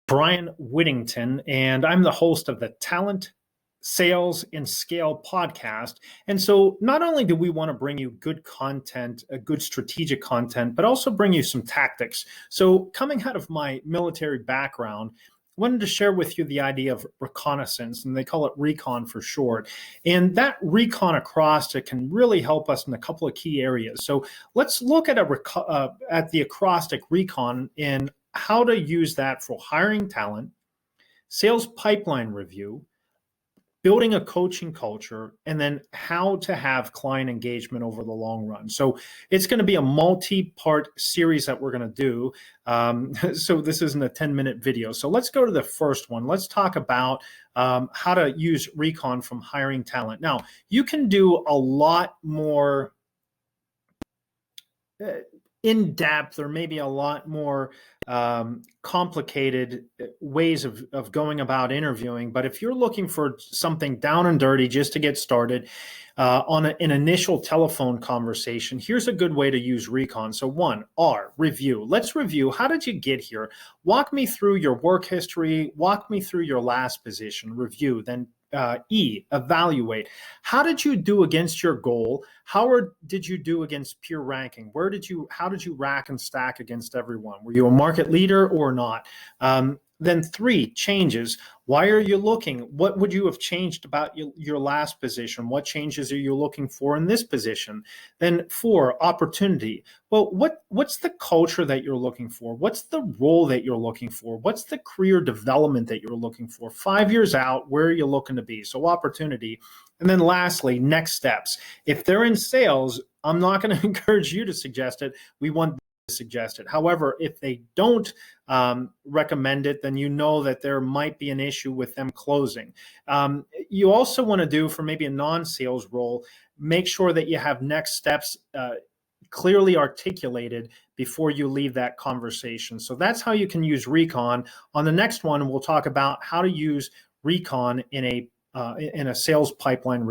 Bryan Whittington, and I'm the host of the Talent, Sales, and Scale podcast. And so, not only do we want to bring you good content, good strategic content, but also bring you some tactics. So, coming out of my military background, I wanted to share with you the idea of reconnaissance, and they call it R.E.C.O.N for short. And that R.E.C.O.N acrostic can really help us in a couple of key areas. So let's look at the acrostic R.E.C.O.N and how to use that for hiring talent, sales pipeline review, building a coaching culture, and then how to have client engagement over the long run. So it's going to be a multi-part series that we're going to do. So this isn't a 10-minute video. So let's go to the first one. Let's talk about how to use R.E.C.O.N from hiring talent. Now, you can do a lot more in depth, or maybe a lot more complicated ways of going about interviewing. But if you're looking for something down and dirty just to get started on an initial telephone conversation, here's a good way to use R.E.C.O.N. So one, R, review. Let's review. How did you get here? Walk me through your work history. Walk me through your last position. Review. Then E, evaluate. How did you do against your goal? Did you do against peer ranking? How did you rack and stack against everyone? Were you a market leader or not? Then 3, changes. Why are you looking? What would you have changed about your last position? What changes are you looking for in this position? Then 4, opportunity. Well, what's the culture that you're looking for? What's the role that you're looking for? What's the career development that you're looking for? 5 years out, where are you looking to be? So opportunity. And then lastly, next steps. If they're in sales, I'm not going to encourage you to suggest it. We want to suggest it. However, if they don't recommend it, then you know that there might be an issue with them closing. You also want to do, for maybe a non-sales role, make sure that you have next steps clearly articulated before you leave that conversation. So that's how you can use R.E.C.O.N. On the next one, we'll talk about how to use R.E.C.O.N in a sales pipeline